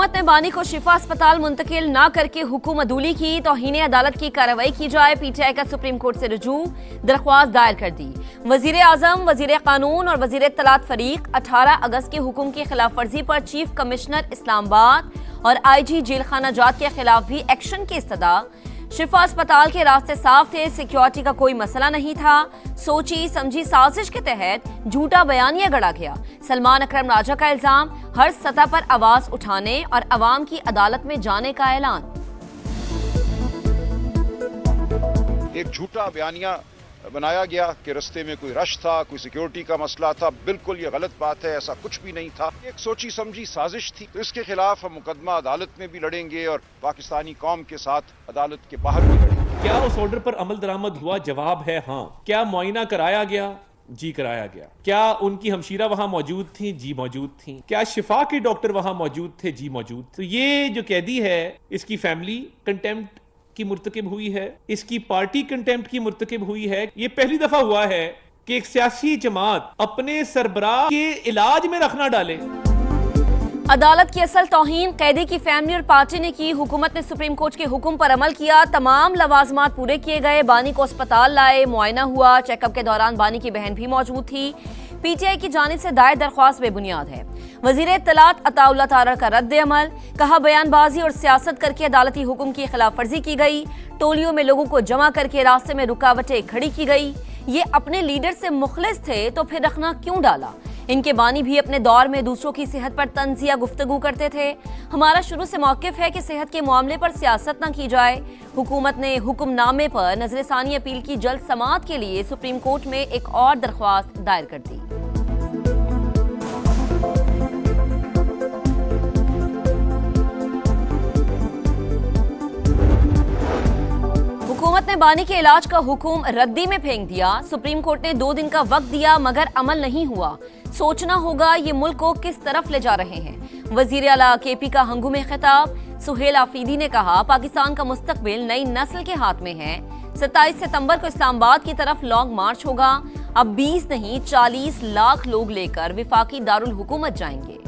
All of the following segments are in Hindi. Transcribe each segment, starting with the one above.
हुकूमत ने बानी को शिफा अस्पताल मुंतकिल न करके हुकूम अदूली की, तौहीन अदालत की कार्रवाई की जाए। पीटीआई का सुप्रीम कोर्ट से रुजू दरख्वास्त दायर कर दी। वजीर आजम, वजीर कानून और वजीर इत्तलात फरीक 18 अगस्त के हुक्म की खिलाफ वर्जी पर चीफ कमिश्नर इस्लामाबाद और IG जेल खाना जात के खिलाफ भी एक्शन की इस्तदा। शिफा अस्पताल के रास्ते साफ थे, सिक्योरिटी का कोई मसला नहीं था। सोची समझी साजिश के तहत झूठा बयानिया गढ़ा गया। सलमान अकरम राजा का इल्जाम, हर सतह पर आवाज उठाने और अवाम की अदालत में जाने का ऐलान। एक झूठा बयानिया बनाया गया कि रास्ते में कोई रश था, कोई सिक्योरिटी का मसला था। बिल्कुल ये गलत बात है, ऐसा कुछ भी नहीं था। एक सोची समझी साजिश थी। तो इसके खिलाफ हम मुकदमा अदालत में भी लड़ेंगे और पाकिस्तानी कौम के साथ अदालत के बाहर भी लड़ेंगे। क्या उस ऑर्डर पर अमल दरामद हुआ? जवाब है हाँ। क्या मुआयना कराया गया? जी कराया गया। क्या उनकी हमशीरा वहां मौजूद थी? जी मौजूद थी। क्या शिफा के डॉक्टर वहां मौजूद थे? जी मौजूद। तो ये जो कैदी है, इसकी फैमिली कंटेम्प्ट की मुर्तकिब हुई है, इसकी पार्टी कंटेम्प्ट की मुर्तकिब हुई है। ये पहली दफा हुआ है कि एक सियासी जमात अपने सरबराह के इलाज में रखना डाले। अदालत की असल तौहीन कैदी की फैमिली और पार्टी ने की। हुकूमत ने सुप्रीम कोर्ट के हुक्म पर अमल किया। तमाम लवाजमात पूरे किए गए। बानी को अस्पताल लाए, मुआयना हुआ। चेकअप के दौरान बानी की बहन भी मौजूद थी। पीटीआई की जानिब से दायर दरख्वास्त बेबुनियाद है। वजीर इत्तलात अताउल्लाह तारड़ का रद्द अमल, कहा बयानबाजी और सियासत करके अदालती हुक्म की खिलाफ वर्जी की गई। टोलियों में लोगों को जमा करके रास्ते में रुकावटें खड़ी की गई। ये अपने लीडर से मुखलिस थे तो फिर रखना क्यों डाला? इनके बानी भी अपने दौर में दूसरों की सेहत पर तंजिया गुफ्तगू करते थे। हमारा शुरू से मौक़िफ़ है कि सेहत के मामले पर सियासत न की जाए। हुकूमत ने हुक्मनामे पर नजरसानी अपील की जल्द समाअत के लिए सुप्रीम कोर्ट में एक और दरख्वास्त दायर कर दी। हुकूमत ने बानी के इलाज का हुक्म रद्दी में फेंक दिया। सुप्रीम कोर्ट ने 2 दिन का वक्त दिया मगर अमल नहीं हुआ। सोचना होगा ये मुल्क को किस तरफ ले जा रहे हैं। वजीर आला KP का हंगू में खिताब। सुहेल आफरीदी ने कहा पाकिस्तान का मुस्तकबिल नई नस्ल के हाथ में है। 27 सितंबर को इस्लामाबाद की तरफ लॉन्ग मार्च होगा। अब 20 नहीं 40 लाख लोग लेकर विफाकी दारुल हुकूमत जाएंगे।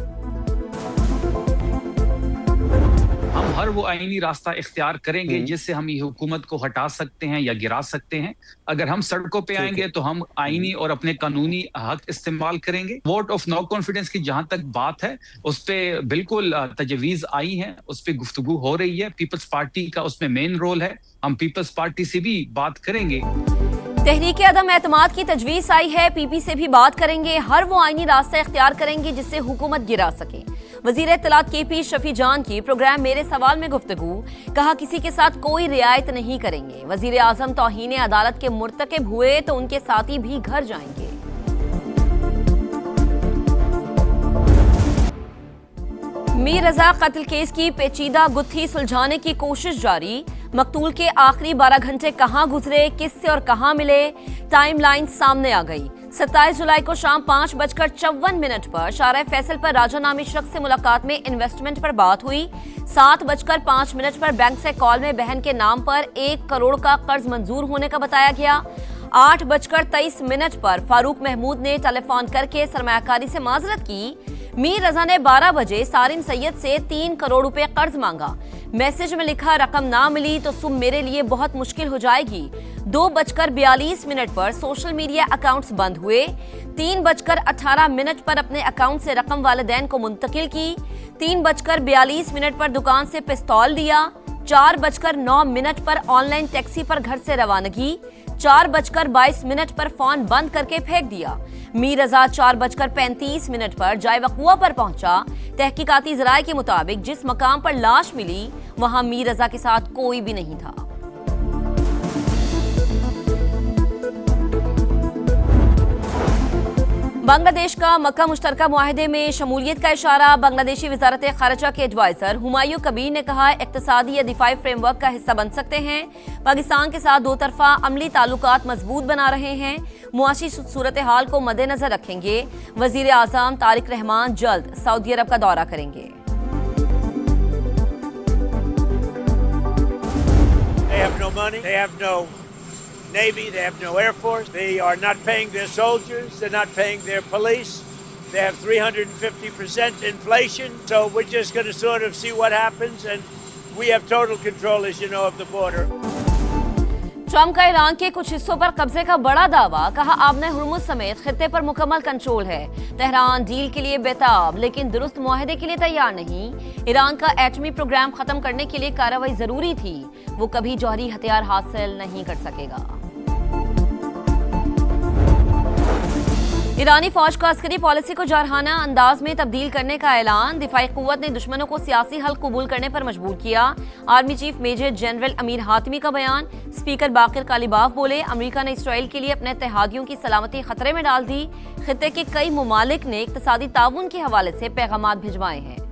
हम हर वो आईनी रास्ता इख्तियार करेंगे जिससे हम ये हुकूमत को हटा सकते हैं या गिरा सकते हैं। अगर हम सड़कों पे आएंगे तो हम आईनी और अपने कानूनी हक इस्तेमाल करेंगे। वोट ऑफ नो कॉन्फिडेंस की जहां तक बात है, उस पर बिल्कुल तजवीज आई है, उस पर गुफ्तगू हो रही है। पीपल्स पार्टी का उसमें मेन रोल है। हम पीपल्स पार्टी से भी बात करेंगे। तहरीक अदम एतमाद की तजवीज आई है, PP से भी बात करेंगे। हर वो आईनी रास्ता इख्तियार करेंगे जिससे हुकूमत गिरा सके। वजीर इत्तलात KP शफी जान की प्रोग्राम मेरे सवाल में गुफ्तगू, कहा किसी के साथ कोई रियायत नहीं करेंगे। वजीर आजम तौहीन अदालत के मुर्तकिब हुए तो उनके साथी भी घर जाएंगे। मीर रजा कत्ल केस की पेचीदा गुत्थी सुलझाने की कोशिश जारी। मकतूल के आखिरी 12 घंटे कहां गुजरे, किससे और कहां मिले, टाइमलाइन सामने आ गई। 27 जुलाई को शाम 5:54 पर शारा फैसल पर राजा नामी शख्स से मुलाकात में इन्वेस्टमेंट पर बात हुई। 7:05 पर बैंक से कॉल में बहन के नाम पर 1 करोड़ का कर्ज मंजूर होने का बताया गया। 8:23 पर फारूक महमूद ने टेलीफोन करके सरमायाकारी से माजरत की। मीर रजा ने 12 बजे सारिम सैयद से 3 करोड़ रुपए कर्ज मांगा। मैसेज में लिखा रकम ना मिली तो सुबह मेरे लिए बहुत मुश्किल हो जाएगी। 2:42 पर सोशल मीडिया अकाउंट्स बंद हुए। 3:18 पर अपने अकाउंट से रकम वालिदैन को मुंतकिल की। 3:42 पर दुकान से पिस्तौल दिया। 4:09 पर ऑनलाइन टैक्सी पर घर से रवानगी। 4:22 पर फोन बंद करके फेंक दिया। मीर रजा 4:35 पर जाए वक़ुआ पर पहुंचा। तहकीकाती ज़राए के मुताबिक जिस मकाम पर लाश मिली वहां मीर रजा के साथ कोई भी नहीं था। बांग्लादेश का मक्का मुश्तरका मुआहदे में शमूलियत का इशारा। बांग्लादेशी वजारत खारजा के एडवाइजर हुमायूं कबीर ने कहा इक्तसादी या दिफाई फ्रेमवर्क का हिस्सा बन सकते हैं। पाकिस्तान के साथ 2 तरफा अमली ताल्लुकात मजबूत बना रहे हैं। मुआशी सूरत हाल को मद्देनजर रखेंगे। वजीर आजम तारिक रहमान जल्द सऊदी अरब का दौरा करेंगे। They have no money. They have no Navy. They have no Air Force. They are not paying their soldiers. They're not paying their police. They have 350% inflation, so we're just going to sort of see what happens, and we have total control, as you know, of the border. Trump का ईरान के कुछ हिस्सों पर कब्जे का बड़ा दावा, कहा आबने हुर्मुज समेत खित्ते पर मुकम्मल कंट्रोल है। तेहरान डील के लिए बेताब लेकिन दुरुस्त मुआहदे के लिए तैयार नहीं। ईरान का एटमी प्रोग्राम खत्म करने के लिए कार्रवाई जरूरी थी, वो कभी जौहरी हथियार हासिल नहीं कर सकेगा। ईरानी फौज का अस्करी पॉलिसी को जारहाना अंदाज में तब्दील करने का ऐलान। दिफाई कुव्वत ने दुश्मनों को सियासी हल कबूल करने पर मजबूर किया। Army chief major general Amir हातिमी का बयान। स्पीकर बाकिर कालिबाफ बोले, अमेरिका ने इसराइल के लिए अपने इत्तेहादियों की सलामती खतरे में डाल दी। खित्ते के कई मुमालिक ने इक्तिसादी ताउन के हवाले से पैगामात भिजवाए हैं।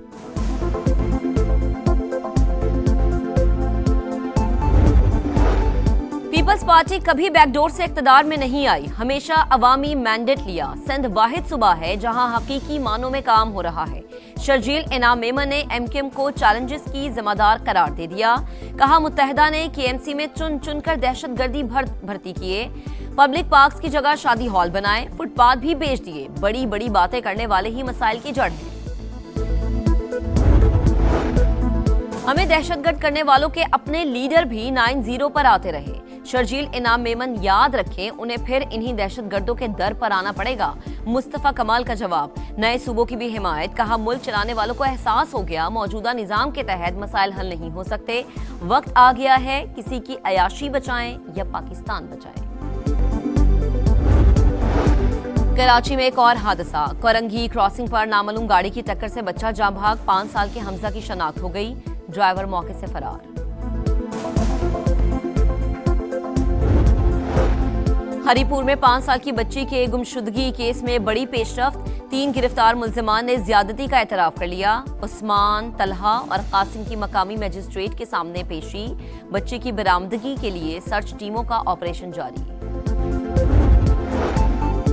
पीपल्स पार्टी कभी बैकडोर से इख्तिदार में नहीं आई, हमेशा अवामी मैंडेट लिया। सिंध वाहिद सूबा है जहां हकीकी मानों में काम हो रहा है। शर्जील इनाम मेमन ने एमकेएम को चैलेंजेस की जिम्मेदार करार दे दिया। कहा मुत्तहिदा ने केएमसी में चुन चुनकर दहशतगर्दी भर्ती किए। पब्लिक पार्क्स की जगह शादी हॉल बनाए, फुटपाथ भी बेच दिए। बड़ी बड़ी बातें करने वाले ही मसाइल की जड़ है। हमें दहशतगर्द करने वालों के अपने लीडर भी 9-0 पर आते रहे। शर्जील इनाम मेमन याद रखें, उन्हें फिर इन्हीं दहशतगर्दों के दर पर आना पड़ेगा। मुस्तफा कमाल का जवाब, नए सूबों की भी हिमायत। कहा मुल्क चलाने वालों को एहसास हो गया मौजूदा निजाम के तहत मसाइल हल नहीं हो सकते। वक्त आ गया है किसी की अयाशी बचाएं या पाकिस्तान बचाएं। कराची में एक और हादसा। कोरंगी क्रॉसिंग पर नामालूम गाड़ी की टक्कर से बच्चा जाँ भाग। 5 साल के हमजा की शनाख्त हो गई, ड्राइवर मौके से फरार। हरीपुर में 5 साल की बच्ची के गुमशुदगी केस में बड़ी पेशरफ्त। 3 गिरफ्तार मुल्जिमान ने ज्यादती का एतराफ कर लिया। उस्मान, तलहा और कासिम की मकामी मजिस्ट्रेट के सामने पेशी। बच्ची की बरामदगी के लिए सर्च टीमों का ऑपरेशन जारी।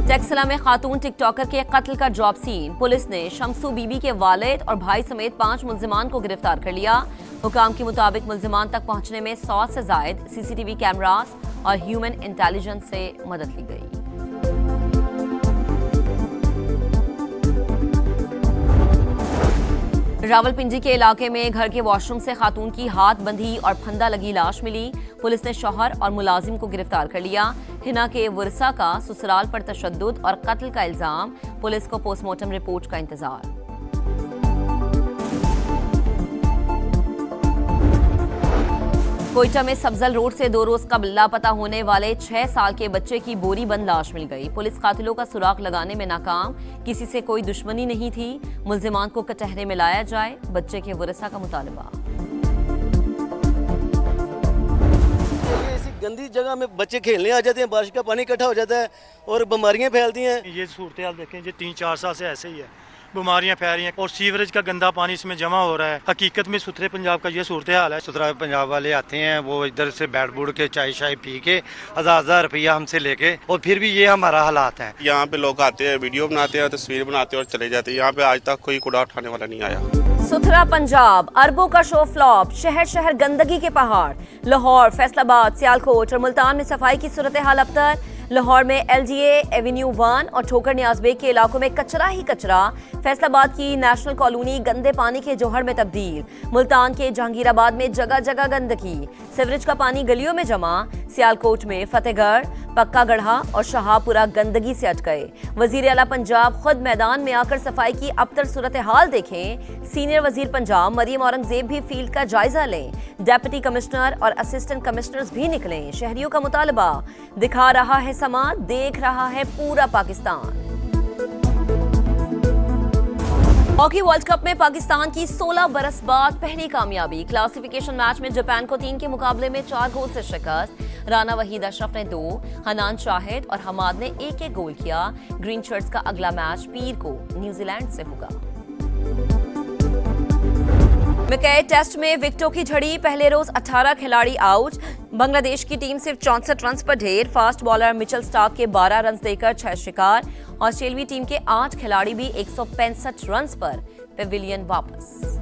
टेक्सला में खातून टिकटॉकर के कत्ल का ड्रॉप सीन। पुलिस ने शमसू बीबी के वालिद और भाई समेत 5 मुल्जिमान को गिरफ्तार कर लिया। हुकाम के मुताबिक मुल्जिमान तक पहुंचने में 100 से जायद सीसीटीवी कैमरास और ह्यूमन इंटेलिजेंस से मदद ली गई। रावलपिंडी के इलाके में घर के वॉशरूम से खातून की हाथ बंधी और फंदा लगी लाश मिली। पुलिस ने शौहर और मुलाजिम को गिरफ्तार कर लिया। हिना के वर्सा का ससुराल पर तशद्दुद और कत्ल का इल्जाम। पुलिस को पोस्टमार्टम रिपोर्ट का इंतजार। कोयटा में सब्जल रोड से 2 रोज कबल लापता होने वाले 6 साल के बच्चे की बोरी बंद लाश मिल गई। पुलिस कातिलों का सुराग लगाने में नाकाम। किसी से कोई दुश्मनी नहीं थी। मुल्जिमान को कटहरे में लाया जाए, बच्चे के वरसा का मुतालबा। ऐसी गंदी जगह में बच्चे खेलने आ जाते हैं, बारिश का पानी इकट्ठा हो जाता है और बीमारियां फैलती हैं। ये सूरत हाल देखें, ये 3-4 साल से ऐसे ही है, बीमारियां फैल रही हैं और सीवरेज का गंदा पानी इसमें जमा हो रहा है। हकीकत में सुथरे पंजाब का ये सूरत हाल है। सुथरा पंजाब वाले आते हैं, वो इधर से बैठ बूढ़ के चाय शाय पी के 1000-1000 रुपया हमसे लेके, और फिर भी ये हमारा हालात है। यहाँ पे लोग आते हैं, वीडियो बनाते हैं, तस्वीर बनाते हैं और चले जाते हैं। यहाँ पे आज तक कोई कूड़ा उठाने वाला नहीं आया। सुथरा पंजाब, अरबों का शो फ्लॉप। शहर शहर गंदगी के पहाड़। लाहौर, फैसलाबाद, सियालकोट और मुल्तान में सफाई की सूरत हाल अबतर। लाहौर में LGA एवेन्यू 1 और ठोकर नियाज़बेग के इलाकों में कचरा ही कचरा। फैसलाबाद की नेशनल कॉलोनी गंदे पानी के जोहर में तब्दील। मुल्तान के जहांगीराबाद में जगह जगह गंदगी। सीवरेज का पानी गलियों में जमा। सियालकोट में फतेहगढ़, पक्का गढ़ा और शाहपुरा गंदगी से अटके। वजीर आला पंजाब खुद मैदान में आकर सफाई की अबतर सूरत हाल देखें। सीनियर वजीर पंजाब मरियम औरंगजेब भी फील्ड का जायजा लें। डेप्यूटी कमिश्नर और असिस्टेंट कमिश्नर्स भी निकलें। शहरियों का मुतालबा, दिखा रहा है समा, देख रहा है पूरा पाकिस्तान। हॉकी वर्ल्ड कप में पाकिस्तान की 16 बरस बाद पहली कामयाबी। क्लासिफिकेशन मैच में जापान को 3 के मुकाबले में 4 गोल से शिकस्त। राना वहीद अशरफ ने 2, हनान शाहिद और हमाद ने 1-1 गोल किया। ग्रीन शर्ट्स का अगला मैच पीर को न्यूजीलैंड से होगा। मैकई टेस्ट में विकेटों की झड़ी। पहले रोज 18 खिलाड़ी आउट। बांग्लादेश की टीम सिर्फ 64 रन पर ढेर। फास्ट बॉलर मिचेल स्टार्क के 12 रन देकर 6 शिकार। ऑस्ट्रेलियाई टीम के 8 खिलाड़ी भी 165 रन पर पेविलियन वापस।